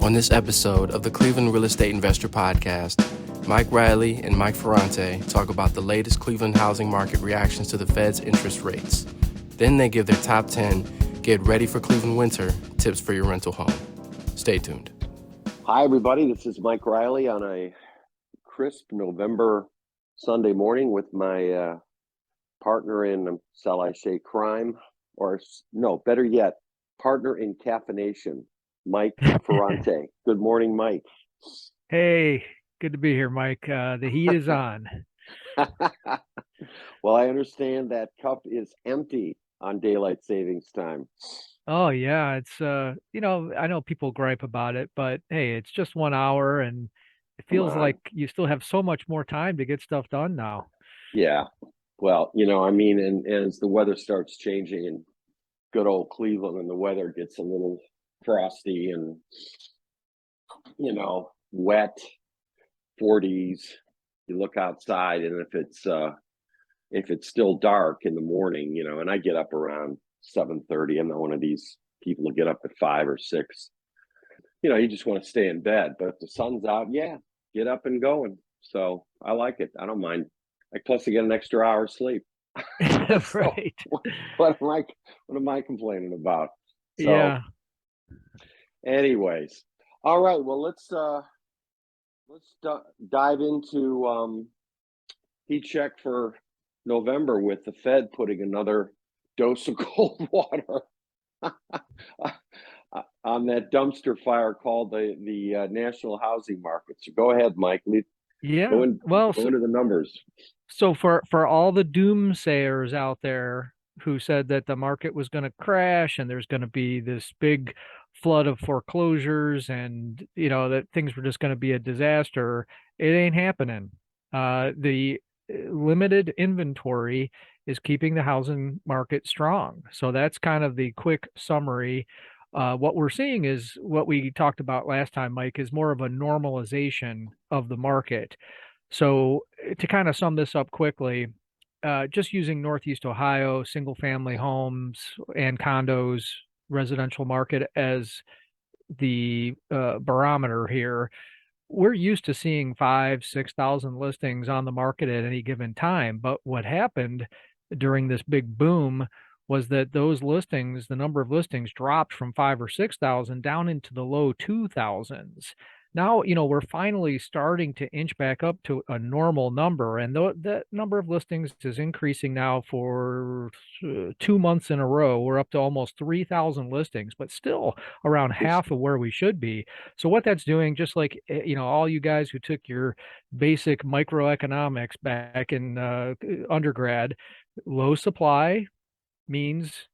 On this episode of the Cleveland Real Estate Investor Podcast, Mike Reilly and Mike Ferrante talk about the latest Cleveland housing market reactions to the Fed's interest rates. Then they give their top 10 get ready for Cleveland winter tips for your rental home. Stay tuned. Hi, everybody. This is Mike Reilly on a crisp November Sunday morning with my partner in, shall I say, crime, or no, better yet, partner in caffeination, Mike Ferrante. Good morning, Mike. Hey, good to be here, Mike. The heat is on. Well, I understand that cup is empty on daylight savings time. Oh yeah, it's I know people gripe about it, but hey, it's just 1 hour and it feels like you still have so much more time to get stuff done now. Yeah. Well, and as the weather starts changing in good old Cleveland and the weather gets a little frosty and, wet, 40s, you look outside, and if it's still dark in the morning, and I get up around 7:30. I'm not one of these people who get up at 5 or 6. You just want to stay in bed, but if the sun's out, yeah, get up and going. So I like it. I don't mind. Plus I get an extra hour of sleep. Right. What am I complaining about? So, yeah. Anyways, all right. Well, let's dive into heat check for November with the Fed putting another dose of cold water on that dumpster fire called the national housing market. So go ahead, Mike. Yeah. Go into the numbers. So for all the doomsayers out there who said that the market was going to crash and there's going to be this big flood of foreclosures and that things were just going to be a disaster, it ain't happening. The limited inventory is keeping the housing market strong. So that's kind of the quick summary. What we're seeing is what we talked about last time, Mike, is more of a normalization of the market. So to kind of sum this up quickly, just using Northeast Ohio, single family homes and condos, residential market as the barometer here, we're used to seeing 5,000-6,000 listings on the market at any given time. But what happened during this big boom was that those listings, the number of listings dropped from 5,000 or 6,000 down into the low 2,000s. Now, we're finally starting to inch back up to a normal number, and that number of listings is increasing now for 2 months in a row. We're up to almost 3,000 listings, but still around half of where we should be. So what that's doing, just like, all you guys who took your basic microeconomics back in undergrad, low supply means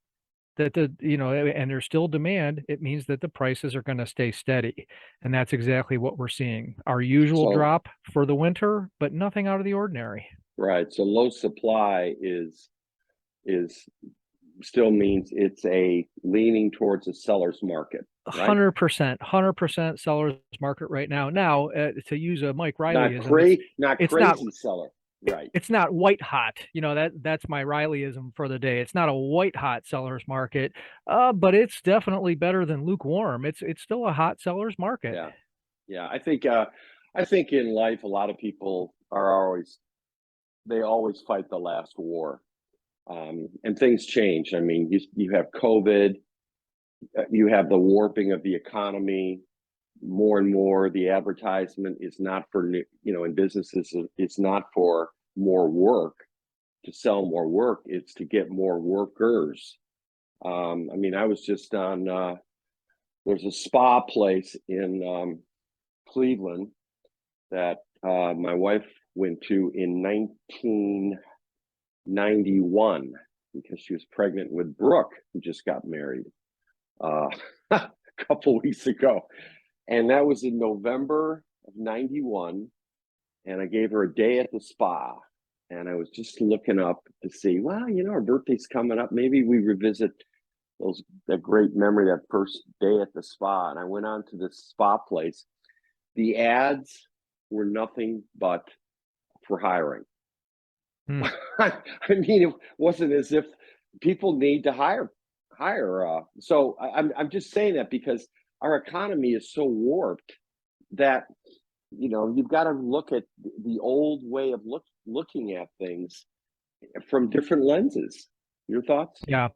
that and there's still demand, it means that the prices are going to stay steady. And that's exactly what we're seeing. Our usual drop for the winter, but nothing out of the ordinary. Right. So low supply is still means it's a leaning towards a seller's market. Right? 100% seller's market right now. Now, to use a Mike Reillyism, it's crazy not, seller. Right. It's not white hot. That's my Reillyism for the day. It's not a white hot seller's market, but it's definitely better than lukewarm. It's still a hot seller's market. Yeah. Yeah. I think in life, a lot of people they always fight the last war. And things change. I mean, you have COVID, you have the warping of the economy. More and more, the advertisement is not for, in businesses, it's not for more work, to sell more work. It's to get more workers. I was just on, there's a spa place in Cleveland that my wife went to in 1991 because she was pregnant with Brooke, who just got married a couple weeks ago. And that was in November of 91. And I gave her a day at the spa. And I was just looking up to see, well, our birthday's coming up. Maybe we revisit that great memory, that first day at the spa. And I went on to this spa place. The ads were nothing but for hiring. It wasn't as if people need to hire. So I'm just saying that because our economy is so warped that, you've got to look at the old way of looking at things from different lenses. Your thoughts? Yeah.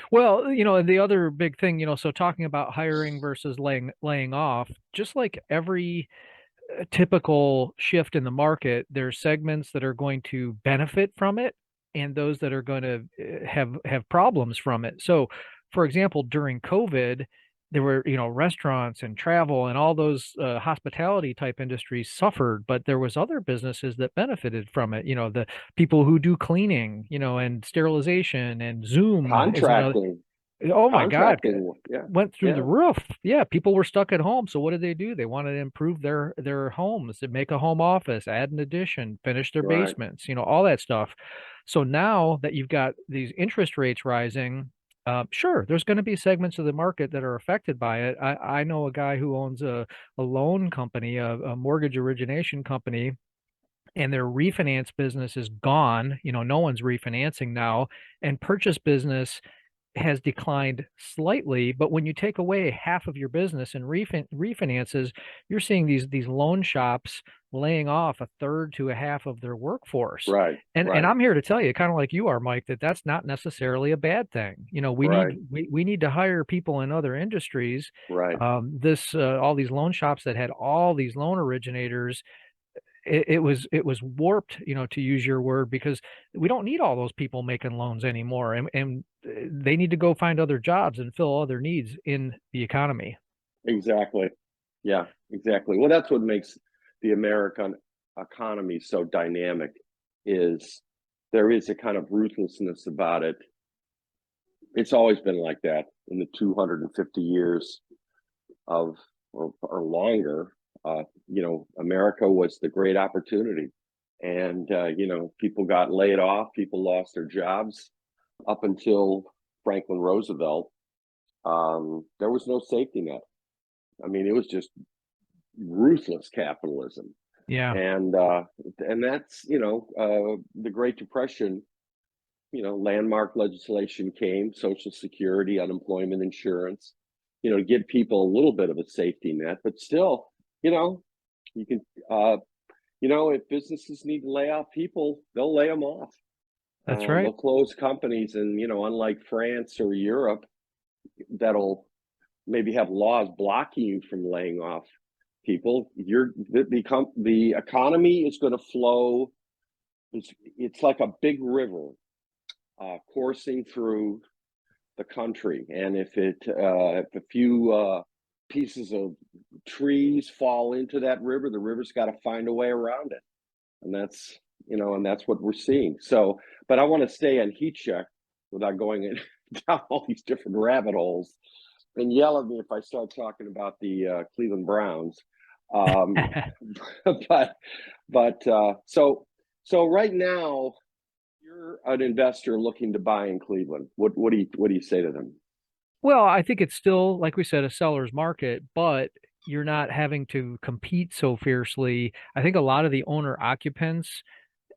Well, the other big thing, so talking about hiring versus laying off, just like every typical shift in the market, there's segments that are going to benefit from it and those that are going to have problems from it. So, for example, during COVID, there were, restaurants and travel and all those hospitality type industries suffered, but there was other businesses that benefited from it. The people who do cleaning, and sterilization and Zoom is another. Contracting. Oh my God, Yeah. went through the Yeah. roof. Yeah, people were stuck at home. So what did they do? They wanted to improve their homes, to make a home office, add an addition, finish their Right. basements, all that stuff. So now that you've got these interest rates rising, sure, there's going to be segments of the market that are affected by it. I know a guy who owns a loan company, a mortgage origination company, and their refinance business is gone. No one's refinancing now, and purchase business has declined slightly, but when you take away half of your business and refinances, you're seeing these loan shops laying off a third to a half of their workforce. Right. And I'm here to tell you, kind of like you are, Mike, that that's not necessarily a bad thing. We Right. we need to hire people in other industries. Right. This all these loan shops that had all these loan originators, it was warped, to use your word, because we don't need all those people making loans anymore, and they need to go find other jobs and fill other needs in the economy. Exactly. Yeah, exactly. Well, that's what makes the American economy so dynamic, is there is a kind of ruthlessness about it. It's always been like that in the 250 years of, or longer. America was the great opportunity. And, people got laid off, people lost their jobs up until Franklin Roosevelt. There was no safety net. I mean, it was just ruthless capitalism. Yeah, And that's, the Great Depression, landmark legislation came, Social Security, unemployment insurance, to give people a little bit of a safety net, but still, you can, if businesses need to lay off people, they'll lay them off. that's right. They'll close companies, and unlike France or Europe, that'll maybe have laws blocking you from laying off people. The economy is going to flow. It's like a big river coursing through the country, and if a few pieces of trees fall into that river, the river's got to find a way around it, and that's what we're seeing. So, but I want to stay on heat check without going down all these different rabbit holes, and yell at me if I start talking about the Cleveland Browns. So right now, you're an investor looking to buy in Cleveland. What do you say to them? Well, I think it's still, like we said, a seller's market, but you're not having to compete so fiercely. I think a lot of the owner occupants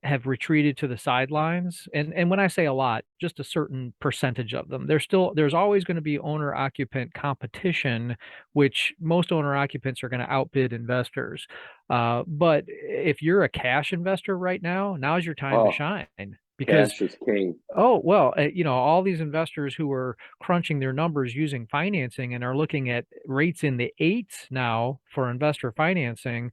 have retreated to the sidelines. And when I say a lot, just a certain percentage of them. There's always going to be owner occupant competition, which most owner occupants are going to outbid investors. But if you're a cash investor right now, now's your time to shine, because Cash is king. oh, well, all these investors who are crunching their numbers using financing and are looking at rates in the eights now for investor financing,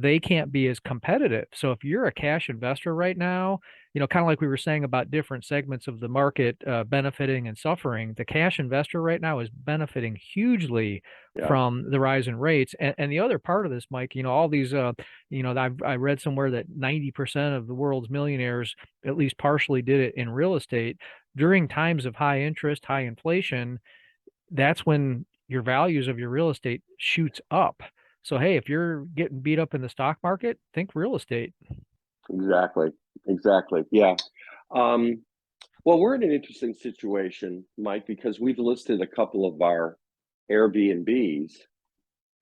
they can't be as competitive. So if you're a cash investor right now, kind of like we were saying about different segments of the market benefiting and suffering, the cash investor right now is benefiting hugely from the rise in rates. And the other part of this, Mike, all these, I read somewhere that 90% of the world's millionaires at least partially did it in real estate during times of high interest, high inflation. That's when your values of your real estate shoots up. So, hey, if you're getting beat up in the stock market, think real estate. Exactly. Yeah. Well, we're in an interesting situation, Mike, because we've listed a couple of our Airbnbs,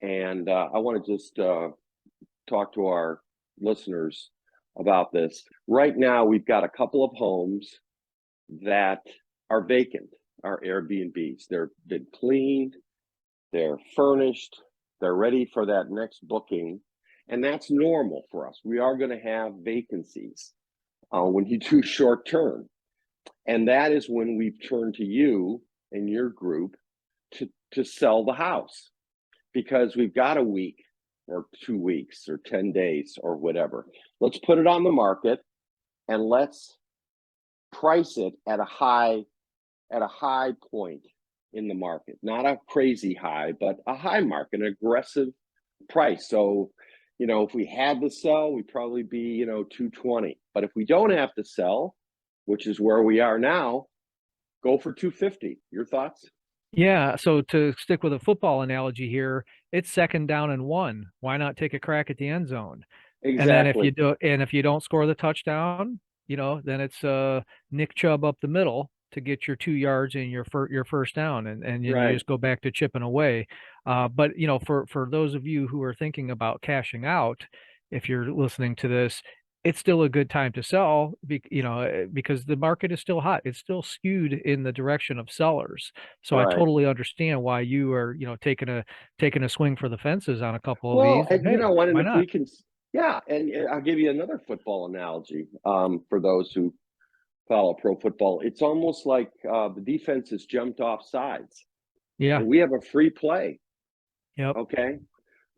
and I want to just talk to our listeners about this. Right now, we've got a couple of homes that are vacant, our Airbnbs. They've been cleaned, they're furnished, they're ready for that next booking. And that's normal for us. We are going to have vacancies when you do short term. And that is when we've turned to you and your group to sell the house, because we've got a week or 2 weeks or 10 days or whatever. Let's put it on the market and let's price it at a high point in the market, not a crazy high, but a high market, an aggressive price. So, if we had to sell, we'd probably be, 220. But if we don't have to sell, which is where we are now, go for 250. Your thoughts? Yeah, so to stick with a football analogy here, it's 2nd down and 1. Why not take a crack at the end zone? And then Exactly. if you don't score the touchdown, then it's Nick Chubb up the middle to get your 2 yards and your first down, and you Right. just go back to chipping away. But for those of you who are thinking about cashing out, if you're listening to this, it's still a good time to sell, because the market is still hot. It's still skewed in the direction of sellers. So I Right. totally understand why you are, taking a swing for the fences on a couple of Well, these. and Hey, what, and why if we not? can, yeah, and I'll give you another football analogy for those who follow pro football. It's almost like the defense has jumped off sides Yeah. and we have a free play. Yep. Okay.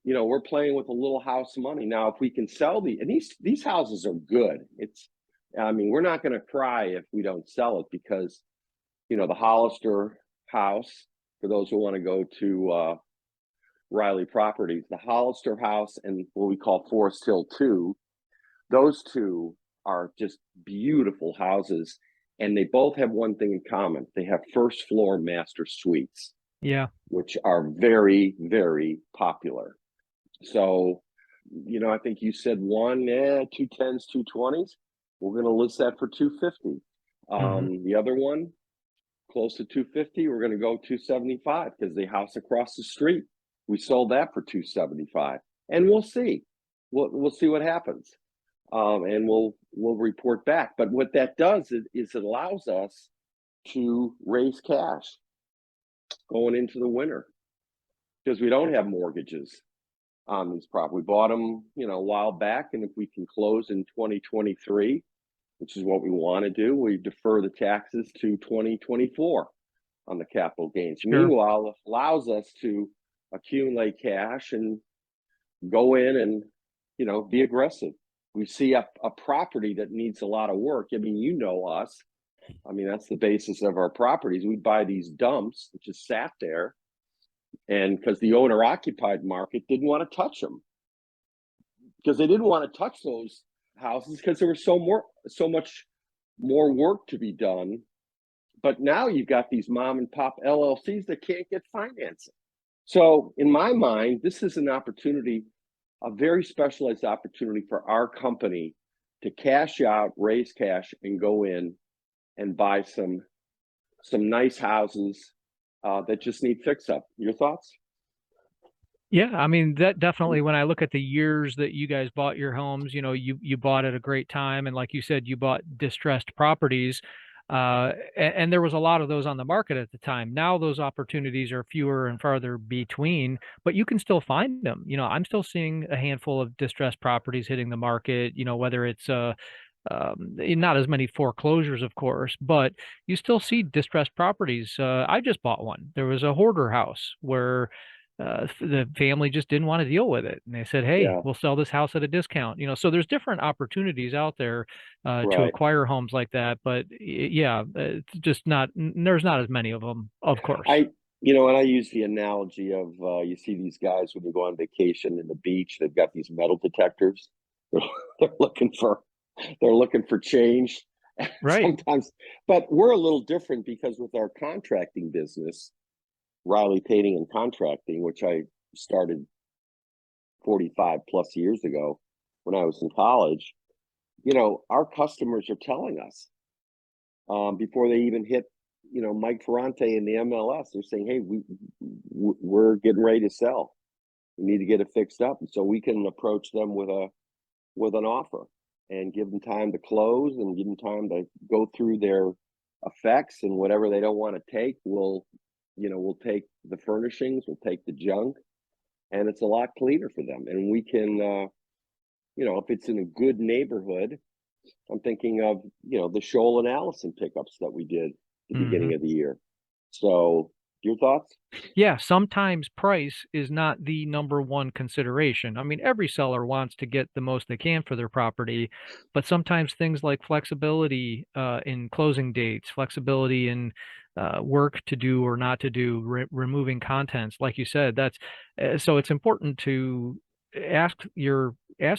We're playing with a little house money. Now, if we can sell and these houses are good. We're not going to cry if we don't sell it, because, the Hollister house, for those who want to go to Reilly Properties, the Hollister house and what we call Forest Hill 2, those two are just beautiful houses. And they both have one thing in common. They have first floor master suites, Yeah. which are very, very popular. So, I think you said 210s, 220s. We're going to list that for 250. Hmm. The other one, close to 250, we're going to go 275 because the house across the street, we sold that for 275, and we'll see. We'll see what happens, and we'll report back. But what that does is it allows us to raise cash going into the winter, because we don't have mortgages on these properties. We bought them, a while back, and if we can close in 2023, which is what we want to do, we defer the taxes to 2024 on the capital gains. Sure. Meanwhile, it allows us to accumulate cash and go in and, be aggressive. We see a property that needs a lot of work. Us. That's the basis of our properties. We buy these dumps that just sat there, and because the owner occupied market didn't want to touch them, because they didn't want to touch those houses because there was so much more work to be done. But now you've got these mom and pop LLCs that can't get financing. So in my mind, this is an opportunity, a very specialized opportunity for our company to cash out, raise cash, and go in and buy some nice houses that just need fix up. Your thoughts? Yeah, that definitely, when I look at the years that you guys bought your homes, you bought at a great time, and like you said, you bought distressed properties, and there was a lot of those on the market at the time. Now those opportunities are fewer and farther between, but you can still find them. I'm still seeing a handful of distressed properties hitting the market. Whether it's not as many foreclosures, of course, but you still see distressed properties. I just bought one. There was a hoarder house where the family just didn't want to deal with it, and they said, "Hey, Yeah, we'll sell this house at a discount." So there's different opportunities out there to right. acquire homes like that. But yeah, it's just not. There's not as many of them, of course. And I use the analogy of you see these guys when you go on vacation in the beach, they've got these metal detectors. They're, they're looking for they're looking for change Right. sometimes. But we're a little different because with our contracting business, Reilly Painting and Contracting, which I started 45 plus years ago when I was in college, our customers are telling us before they even hit, Mike Ferrante in the MLS, they're saying, "Hey, we're getting ready to sell. We need to get it fixed up." And so we can approach them with an offer and give them time to close and give them time to go through their effects, and whatever they don't want to take, we'll we'll take the furnishings, we'll take the junk, and it's a lot cleaner for them. And we can, if it's in a good neighborhood, I'm thinking of, the Shoal and Allison pickups that we did at the beginning of the year. So your thoughts? Yeah, sometimes price is not the number one consideration. I mean, every seller wants to get the most they can for their property, but sometimes things like flexibility in closing dates, flexibility in work to do or not to do, removing contents, like you said, that's so it's important to ask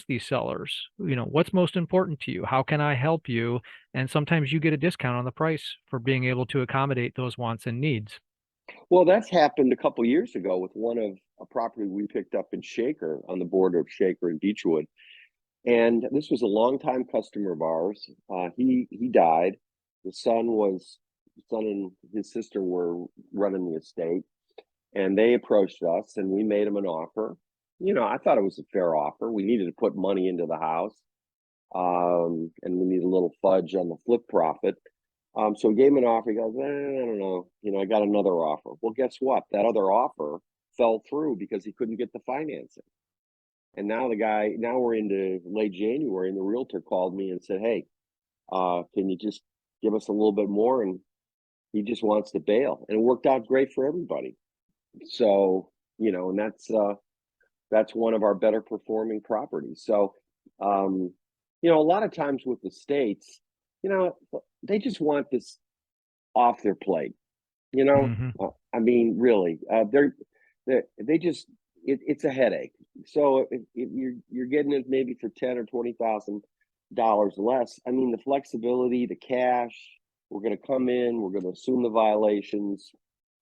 these sellers, what's most important to you? How can I help you? And sometimes you get a discount on the price for being able to accommodate those wants and needs. Well, that's happened a couple years ago with a property we picked up in Shaker, on the border of Shaker and Beechwood. And this was a longtime customer of ours. He died. The son and his sister were running the estate, and they approached us, and we made him an offer. I thought it was a fair offer. We needed to put money into the house, and we need a little fudge on the flip profit. So we gave him an offer. He goes, I don't know. I got another offer. Well, guess what? That other offer fell through because he couldn't get the financing. And now now we're into late January, and the realtor called me and said, hey, can you just give us a little bit more? And he just wants to bail. And it worked out great for everybody. So, and that's one of our better performing properties. So, a lot of times with the states, they just want this off their plate. I mean, really, they just it's a headache. So if you're getting it maybe for $10,000 or $20,000 less, I mean, the flexibility, the cash, we're going to come in, we're going to assume the violations,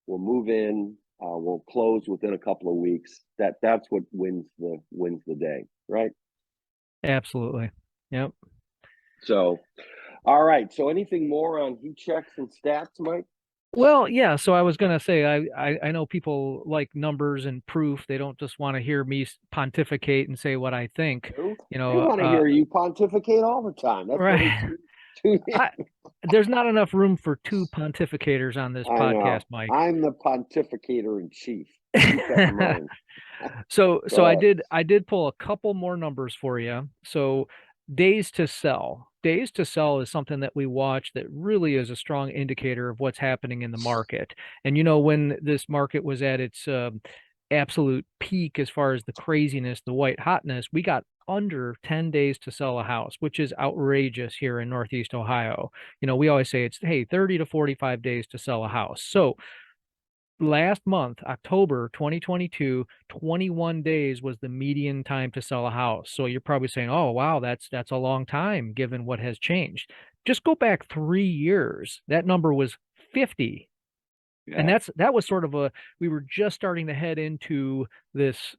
we'll move in, we'll close within a couple of weeks. That's what wins the day, right? Absolutely. Yep. So, all right. So anything more on heat checks and stats, Mike? Well, yeah. So I was gonna say, I know people like numbers and proof. They don't just want to hear me pontificate and say what I think. They want to hear you pontificate all the time. That's what Right. There's not enough room for two pontificators on this I know. podcast, Mike. I'm the pontificator in chief. Keep that in mind. So I did pull a couple more numbers for you. So days to sell. Days to sell is something that we watch that really is a strong indicator of what's happening in the market. And when this market was at its absolute peak as far as the craziness, the white hotness, we got under 10 days to sell a house, which is outrageous here in Northeast Ohio. We always say it's, hey, 30 to 45 days to sell a house. So last month, October 2022, 21 days was the median time to sell a house. So you're probably saying, oh, wow, that's a long time given what has changed. Just go back 3 years. That number was 50. Yeah. And that was sort of we were just starting to head into this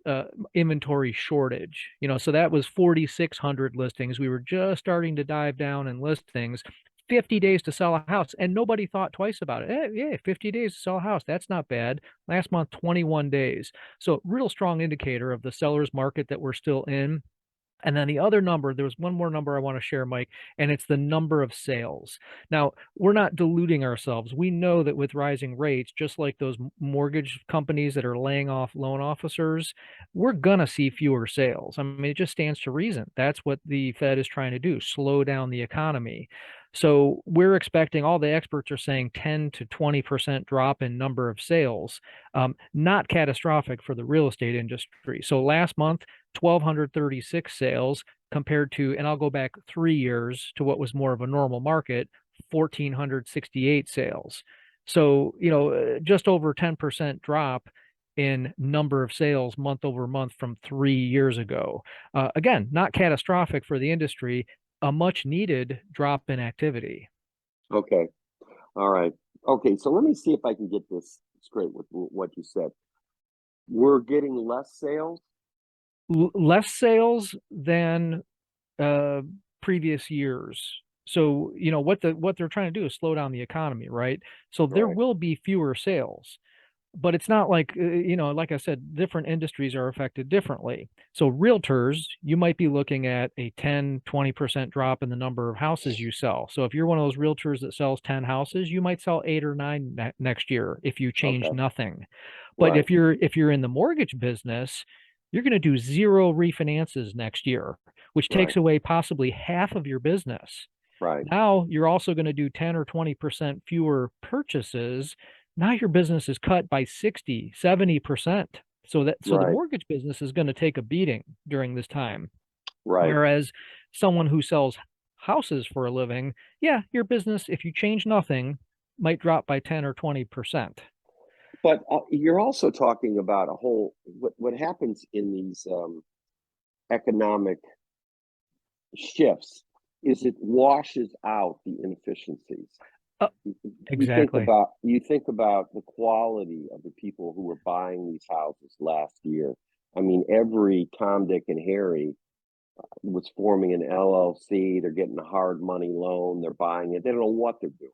inventory shortage, so that was 4,600 listings. We were just starting to dive down and list things. 50 days to sell a house, and nobody thought twice about it. Yeah, 50 days to sell a house. That's not bad. Last month, 21 days. So real strong indicator of the seller's market that we're still in. And then the other number, there was one more number I want to share, Mike, and it's the number of sales. Now, we're not deluding ourselves. We know that with rising rates, just like those mortgage companies that are laying off loan officers, we're going to see fewer sales. I mean, it just stands to reason. That's what the Fed is trying to do, slow down the economy. So we're expecting, all the experts are saying 10 to 20% drop in number of sales, not catastrophic for the real estate industry. So last month, 1,236 sales compared to, and I'll go back 3 years to what was more of a normal market, 1,468 sales. So, just over 10% drop in number of sales month over month from 3 years ago. Again, not catastrophic for the industry, a much needed drop in activity. Okay. All right. Okay. So let me see if I can get this straight with what you said. We're getting less sales? Less sales than previous years. So, what they're trying to do is slow down the economy, right? So there will be fewer sales. but it's not like, like I said, different industries are affected differently. So realtors, you might be looking at a 10-20% drop in the number of houses you sell. So if you're one of those realtors that sells 10 houses, you might sell 8 or 9 next year if you change Okay. nothing. But Right. if you're in the mortgage business, you're going to do 0 refinances next year, which Right. takes away possibly half of your business. Right. Now you're also going to do 10 or 20% fewer purchases. Now your business is cut by 60, 70%. So the Right. mortgage business is going to take a beating during this time. Right. Whereas someone who sells houses for a living, yeah, your business, if you change nothing, might drop by 10 or 20%. But you're also talking about a whole what happens in these economic shifts is it washes out the inefficiencies. Uh, You think exactly. about the quality of the people who were buying these houses last year. I mean, every Tom, Dick, and Harry was forming an LLC. They're getting a hard money loan. They're buying it. They don't know what they're doing.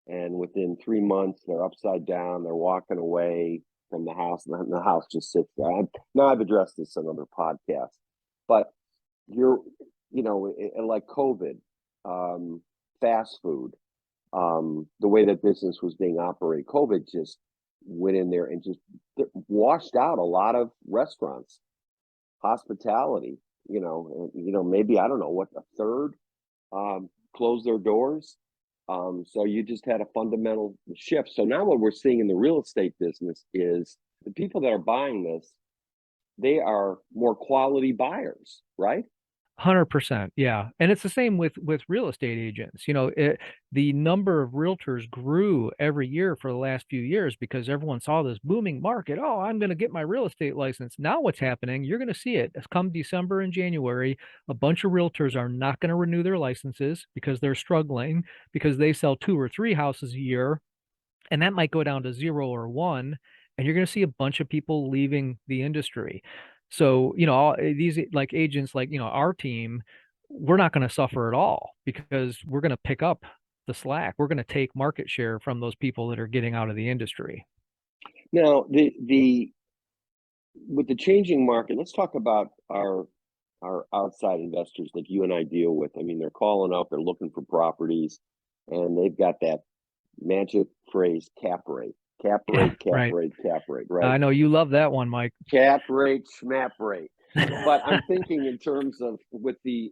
And within 3 months, they're upside down. They're walking away from the house, and the house just sits there. Now I've addressed this in other podcasts, but you're, like COVID, fast food, the way that business was being operated, COVID just went in there and just washed out a lot of restaurants, hospitality. Maybe I don't know what a third closed their doors. So you just had a fundamental shift. So now what we're seeing in the real estate business is the people that are buying this, they are more quality buyers, right? 100%. Yeah. And it's the same with real estate agents. The number of realtors grew every year for the last few years because everyone saw this booming market. Oh, I'm going to get my real estate license. Now what's happening, you're going to see it. It's come December and January, a bunch of realtors are not going to renew their licenses because they're struggling because they sell 2 or 3 houses a year, and that might go down to 0 or 1, and you're going to see a bunch of people leaving the industry. So, these like agents, like, our team, we're not going to suffer at all because we're going to pick up the slack. We're going to take market share from those people that are getting out of the industry. Now, the with the changing market, let's talk about our outside investors that you and I deal with. I mean, they're calling up, they're looking for properties, and they've got that magic phrase cap rate, cap Yeah, rate, cap right. rate, cap rate, right? I know you love that one, Mike. Cap rate, schmap rate. But I'm thinking in terms of with a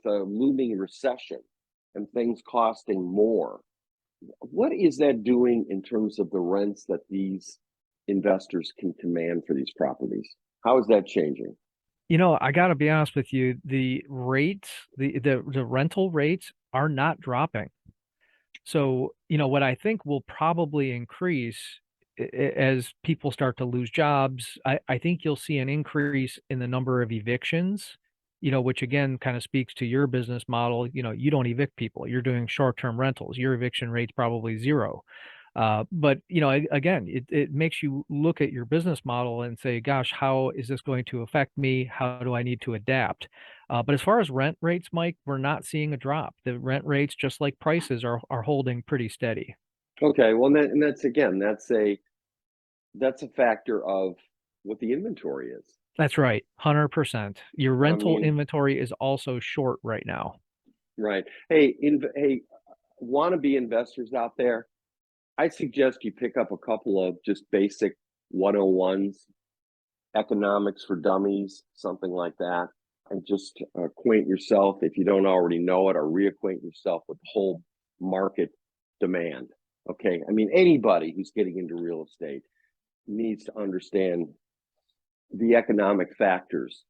looming recession and things costing more, what is that doing in terms of the rents that these investors can command for these properties? How is that changing? I got to be honest with you, the rates, the rental rates are not dropping. So, what I think will probably increase as people start to lose jobs, I think you'll see an increase in the number of evictions, which again kind of speaks to your business model. You don't evict people, you're doing short-term rentals. Your eviction rate's probably 0. But again, it makes you look at your business model and say, gosh, how is this going to affect me? How do I need to adapt? But as far as rent rates, Mike, we're not seeing a drop. The rent rates, just like prices, are holding pretty steady. Okay, well, and that's a factor of what the inventory is. That's right, 100%. Your I rental mean, inventory is also short right now. right. Hey, wannabe investors out there, I suggest you pick up a couple of just basic 101s, economics for dummies, something like that, and just acquaint yourself, if you don't already know it, or reacquaint yourself with the whole market demand. Okay, I mean, anybody who's getting into real estate needs to understand the economic factors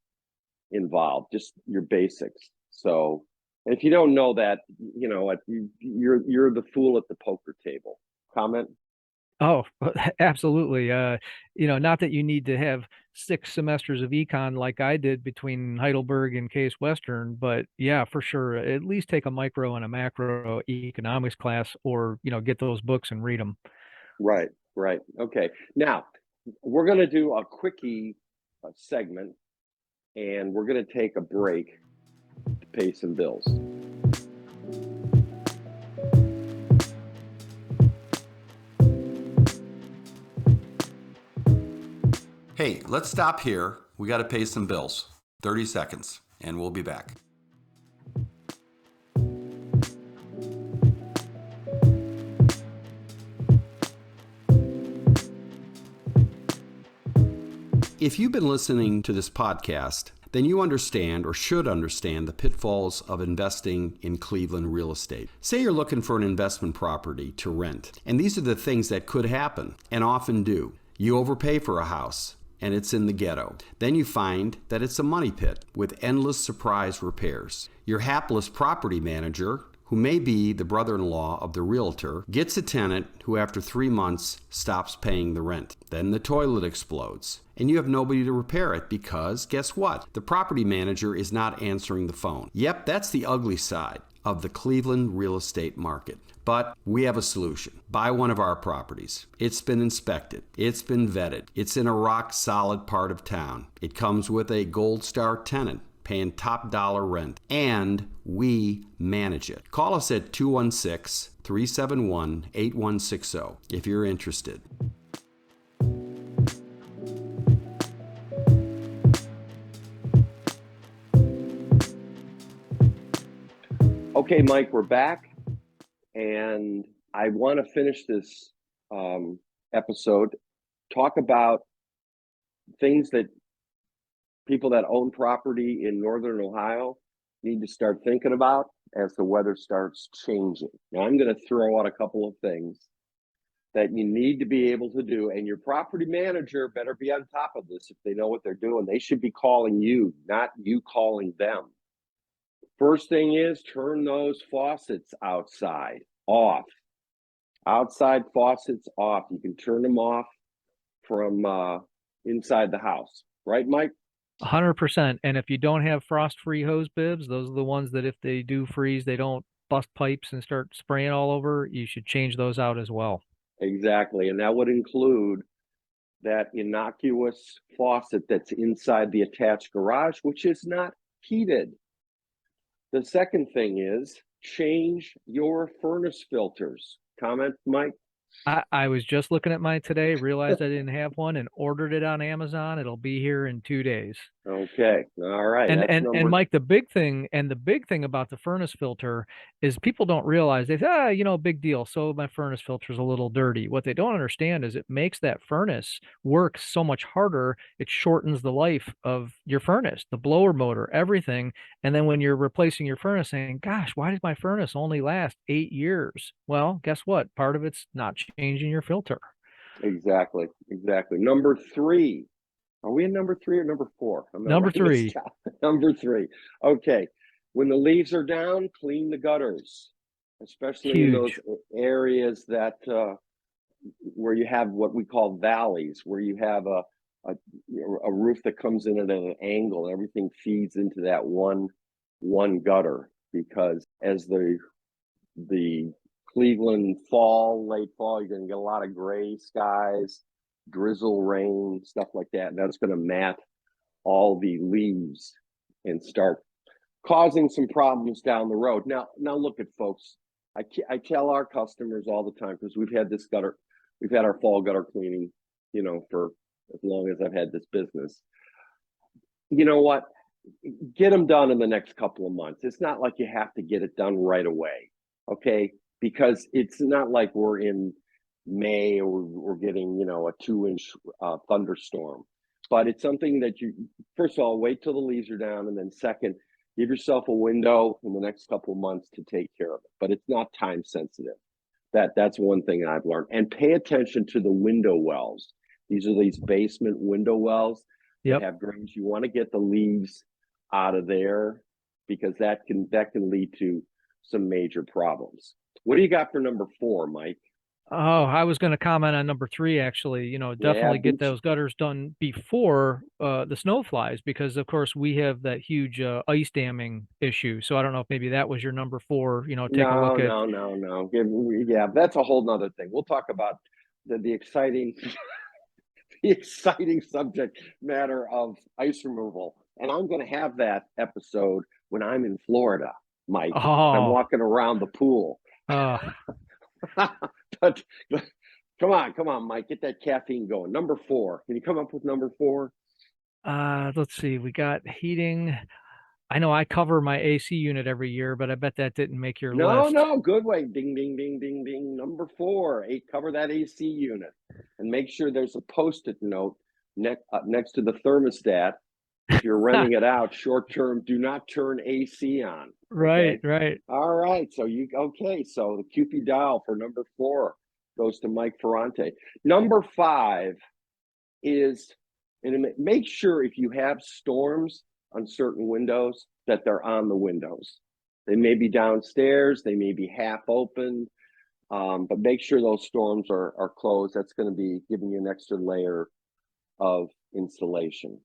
involved, just your basics. So, and if you don't know that, you're the fool at the poker table. Comment? Oh, absolutely. Not that you need to have 6 semesters of econ like I did between Heidelberg and Case Western, but yeah, for sure, at least take a micro and a macro economics class, or get those books and read them. Right, right. Okay. Now we're going to do a quickie segment, and we're going to take a break to pay some bills. Hey, let's stop here. We got to pay some bills. 30 seconds, and we'll be back. If you've been listening to this podcast, then you understand or should understand the pitfalls of investing in Cleveland real estate. Say you're looking for an investment property to rent, and these are the things that could happen and often do. You overpay for a house, and it's in the ghetto. Then you find that it's a money pit with endless surprise repairs. Your hapless property manager, who may be the brother-in-law of the realtor, gets a tenant who after 3 months stops paying the rent. Then the toilet explodes, and you have nobody to repair it because, guess what? The property manager is not answering the phone. Yep, that's the ugly side of the Cleveland real estate market. But we have a solution. Buy one of our properties. It's been inspected. It's been vetted. It's in a rock-solid part of town. It comes with a Gold Star tenant paying top dollar rent, and we manage it. Call us at 216-371-8160 if you're interested. Okay, Mike, we're back, and I want to finish this episode, talk about things that people that own property in Northern Ohio need to start thinking about as the weather starts changing. Now, I'm going to throw out a couple of things that you need to be able to do, and your property manager better be on top of this if they know what they're doing. They should be calling you, not you calling them. First thing is turn those faucets outside off. Outside faucets off. You can turn them off from inside the house. Right, Mike? 100%. And if you don't have frost-free hose bibs, those are the ones that if they do freeze, they don't bust pipes and start spraying all over. You should change those out as well. Exactly. And that would include that innocuous faucet that's inside the attached garage, which is not heated. The second thing is change your furnace filters. Comment, Mike? I was just looking at mine today, realized I didn't have one, and ordered it on Amazon. It'll be here in 2 days. Okay. All right. And Mike, the big thing about the furnace filter is people don't realize they say, big deal. So my furnace filter is a little dirty. What they don't understand is it makes that furnace work so much harder. It shortens the life of your furnace, the blower motor, everything. And then when you're replacing your furnace, saying, "Gosh, why does my furnace only last 8 years?" Well, guess what? Part of it's not changing your filter. Exactly. Number 3. Are we in number 3 or number 4? Number 3. Number 3. Okay. When the leaves are down, clean the gutters, especially in those areas that where you have what we call valleys, where you have a roof that comes in at an angle and everything feeds into that one gutter. Because as the Cleveland late fall, you're going to get a lot of gray skies, drizzle, rain, stuff like that, and that's going to mat all the leaves and start causing some problems down the road. Now look at folks. I tell our customers all the time, because we've had our fall gutter cleaning, for as long as I've had this business. You know what? Get them done in the next couple of months. It's not like you have to get it done right away, okay? Because it's not like we're in May or we're getting, a 2-inch thunderstorm. But it's something that you, first of all, wait till the leaves are down, and then second, give yourself a window in the next couple of months to take care of it. But it's not time sensitive. That's one thing I've learned. And pay attention to the window wells. These are these basement window wells that have drains. You want to get the leaves out of there, because that can lead to some major problems. What do you got for number 4, Mike? Oh, I was going to comment on number 3, actually. Definitely get those gutters done before the snow flies, because of course we have that huge ice damming issue. So I don't know if maybe that was your number 4. Take a look at. No. Yeah, that's a whole nother thing. We'll talk about the exciting, the exciting subject matter of ice removal, and I'm going to have that episode when I'm in Florida, Mike. I'm walking around the pool. But Come on, Mike, get that caffeine going. Number 4. Can you come up with number 4? Let's see. We got heating. I know I cover my AC unit every year, but I bet that didn't make your list. No, good way. Ding, ding, ding, ding, ding. Number 4, cover that AC unit, and make sure there's a Post-it note next to the thermostat. If you're renting it out short term, do not turn AC on. Right, Okay? right. All right. So the Cupid dial for number 4 goes to Mike Ferrante. Number 5 is, and make sure if you have storms on certain windows that they're on the windows. They may be downstairs, they may be half open, but make sure those storms are closed. That's going to be giving you an extra layer of insulation.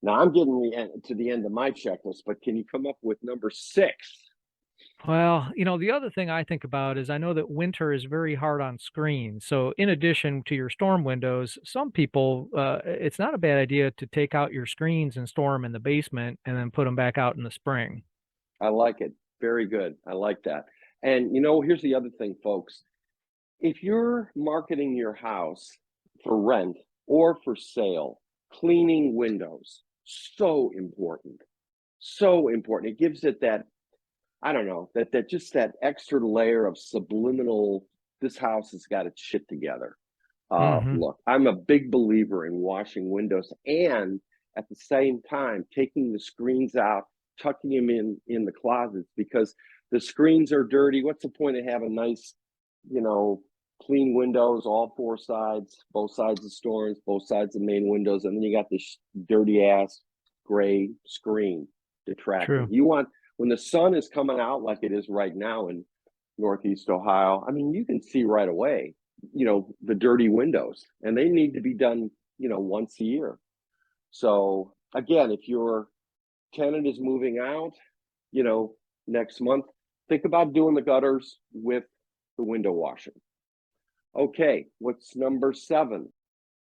Now I'm getting to the end of my checklist, but can you come up with number 6? Well, the other thing I think about is I know that winter is very hard on screens. So in addition to your storm windows, some people, it's not a bad idea to take out your screens and store them in the basement and then put them back out in the spring. I like it. Very good. I like that. And here's the other thing, folks. If you're marketing your house for rent or for sale, cleaning windows, so important. So important. It gives it that, I don't know, that just that extra layer of subliminal, this house has got its shit together. Look, I'm a big believer in washing windows and at the same time taking the screens out, tucking them in the closets, because the screens are dirty. What's the point of having nice, clean windows, all 4 sides, both sides of storms, both sides of main windows, and then you got this dirty ass gray screen detracting. True. You want, when the sun is coming out like it is right now in Northeast Ohio, I mean, you can see right away, the dirty windows, and they need to be done, once a year. So again, if your tenant is moving out, next month, think about doing the gutters with the window washing. Okay, what's number 7?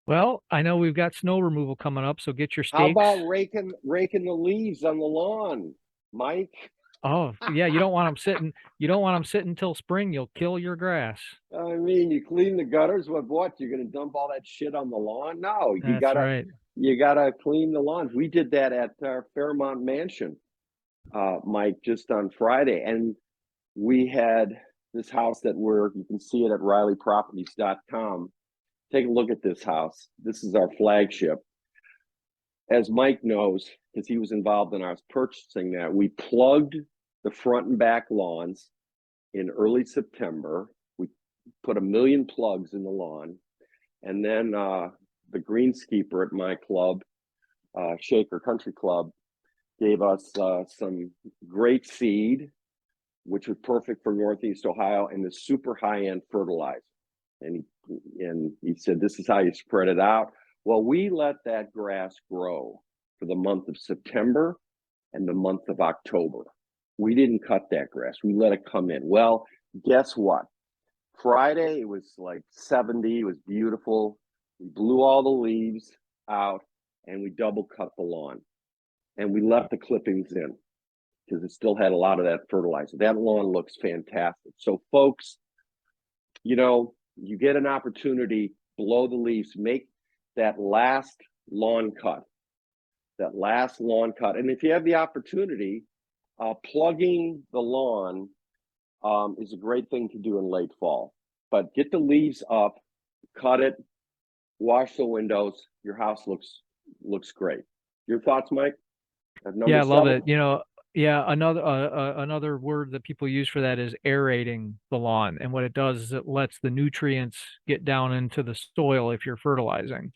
Well, I know we've got snow removal coming up, so get your stakes. How about raking the leaves on the lawn, Mike? Oh, yeah, you don't want them sitting. You don't want them sitting until spring. You'll kill your grass. I mean, you clean the gutters with what? You're going to dump all that shit on the lawn? No, That's right. You gotta clean the lawns. We did that at our Fairmont mansion, Mike, just on Friday, and we had this house that you can see it at ReillyProperties.com. Take a look at this house. This is our flagship. As Mike knows, because he was involved in our purchasing that, we plugged the front and back lawns in early September. We put 1 million plugs in the lawn. And then the greenskeeper at my club, Shaker Country Club, gave us some great seed, which was perfect for Northeast Ohio, and the super high-end fertilizer. And he said, this is how you spread it out. Well, we let that grass grow for the month of September and the month of October. We didn't cut that grass. We let it come in. Well, guess what? Friday, it was like 70. It was beautiful. We blew all the leaves out and we double cut the lawn. And we left the clippings in because it still had a lot of that fertilizer. That lawn looks fantastic. So folks, you get an opportunity, blow the leaves, make that last lawn cut. And if you have the opportunity, plugging the lawn is a great thing to do in late fall. But get the leaves up, cut it, wash the windows. Your house looks great. Your thoughts, Mike? Yeah, I love it. Yeah, another word that people use for that is aerating the lawn. And what it does is it lets the nutrients get down into the soil if you're fertilizing.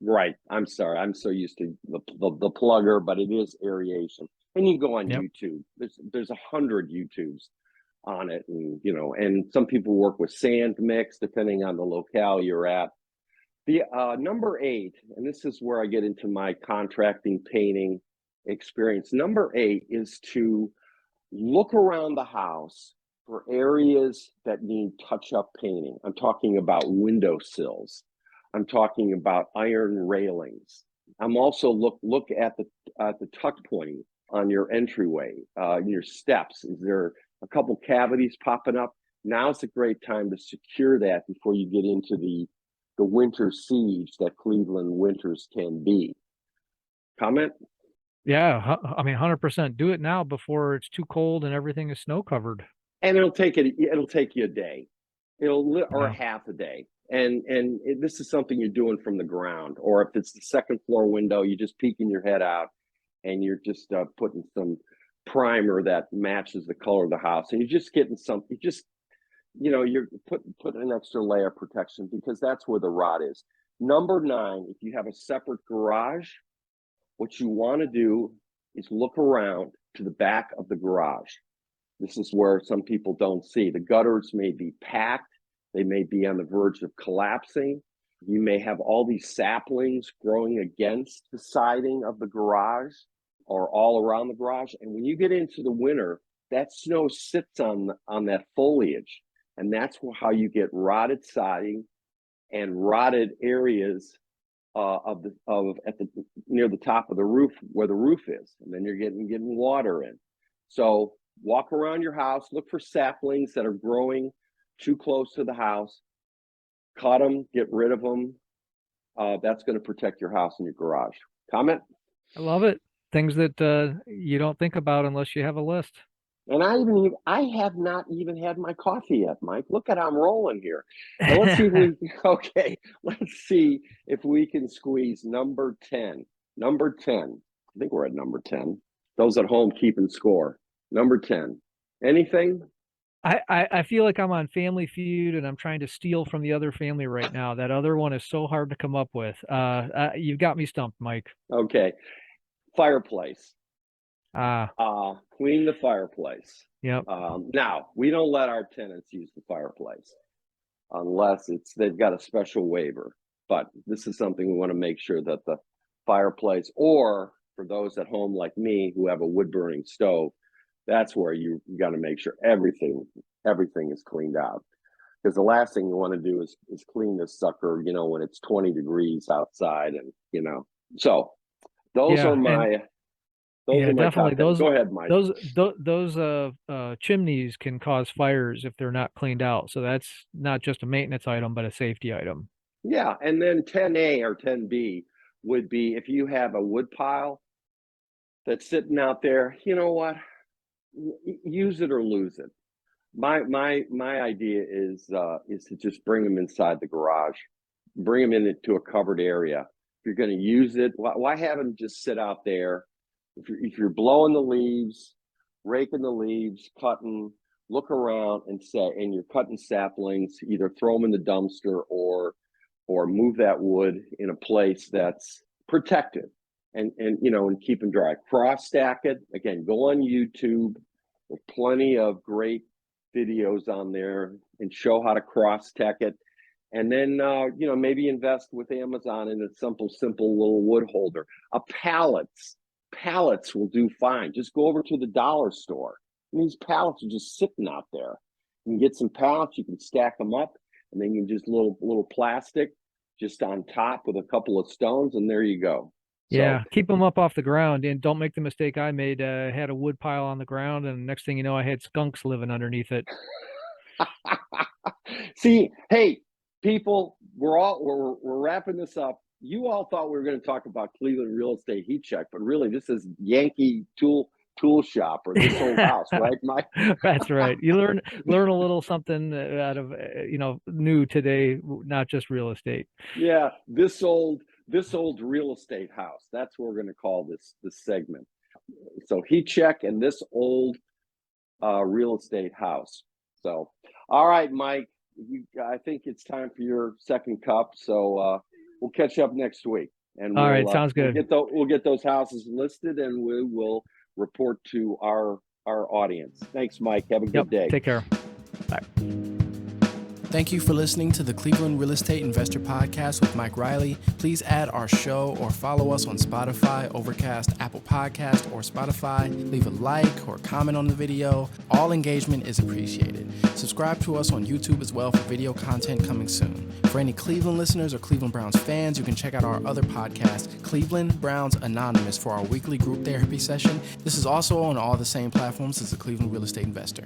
Right. I'm sorry. I'm so used to the plugger, but it is aeration. And you go on YouTube. There's 100 YouTubes on it, and some people work with sand mix depending on the locale you're at. The number 8, and this is where I get into my contracting painting experience. Number 8 is to look around the house for areas that need touch-up painting. I'm talking about windowsills. I'm talking about iron railings. I'm also look at the tuck point on your entryway, your steps. Is there a couple cavities popping up? now's a great time to secure that before you get into the winter siege that Cleveland winters can be. Comment? Yeah, I mean, 100%. Do it now before it's too cold and everything is snow covered. And it'll take you a day, or Yeah. half a day. And this is something you're doing from the ground, or if it's the second floor window, you're just peeking your head out and you're just putting some primer that matches the color of the house, and you're just getting you're put an extra layer of protection, because that's where the rot is. Number 9, if you have a separate garage, what you want to do is look around to the back of the garage. This is where some people don't see. The gutters may be packed. They may be on the verge of collapsing. You may have all these saplings growing against the siding of the garage or all around the garage. And when you get into the winter, that snow sits on that foliage. And that's how you get rotted siding and rotted areas near the top of the roof, where the roof is. And then you're getting water in. So walk around your house, look for saplings that are growing too close to the house, cut them, get rid of them. That's going to protect your house and your garage. Comment? I love it. Things that you don't think about unless you have a list. And I have not even had my coffee yet, Mike. Look at how I'm rolling here. Now let's see if we can squeeze number 10. Number 10. I think we're at number 10. Those at home keeping score. Number 10. Anything? I feel like I'm on Family Feud and I'm trying to steal from the other family right now. That other one is so hard to come up with. You've got me stumped, Mike. Okay. Fireplace. Clean the fireplace. Yep. Now, we don't let our tenants use the fireplace unless they've got a special waiver. But this is something we want to make sure that the fireplace, or for those at home like me who have a wood burning stove, that's where you got to make sure everything is cleaned out. Because the last thing you want to do is clean this sucker, when it's 20 degrees outside, and so those are my. Definitely. Go ahead, Mike. Those chimneys can cause fires if they're not cleaned out. So that's not just a maintenance item, but a safety item. Yeah, and then 10A or 10B would be if you have a wood pile that's sitting out there. You know what? Use it or lose it. My idea is to just bring them inside the garage, bring them into a covered area. If you're going to use it, why have them just sit out there? If you're blowing the leaves, raking the leaves, cutting, look around and you're cutting saplings, either throw them in the dumpster or move that wood in a place that's protected and keep them dry. Cross stack it. Again, go on YouTube. There's plenty of great videos on there and show how to cross stack it. And then, maybe invest with Amazon in a simple little wood holder. Pallets will do fine. Just go over to the dollar store. And these pallets are just sitting out there. You can get some pallets, you can stack them up, and then you can just little plastic just on top with a couple of stones, and there you go. Yeah, keep them up off the ground, and don't make the mistake I made. Had a wood pile on the ground, and next thing you know, I had skunks living underneath it. See, hey, people, we're wrapping this up. You all thought we were going to talk about Cleveland real estate heat check, but really this is Yankee tool shop or this old house, right, Mike? That's right. You learn a little something out of new today, not just real estate. Yeah, this old real estate house. That's what we're going to call this segment. So heat check and this old real estate house. So, all right, Mike, I think it's time for your second cup. So we'll catch up next week. And all right, sounds good. We'll get those houses listed, and we will report to our audience. Thanks, Mike. Have a good day. Take care. Bye. Thank you for listening to the Cleveland Real Estate Investor Podcast with Mike Reilly. Please add our show or follow us on Spotify, Overcast, Apple Podcast, or Spotify. Leave a like or comment on the video. All engagement is appreciated. Subscribe to us on YouTube as well for video content coming soon. For any Cleveland listeners or Cleveland Browns fans, you can check out our other podcast, Cleveland Browns Anonymous, for our weekly group therapy session. This is also on all the same platforms as the Cleveland Real Estate Investor.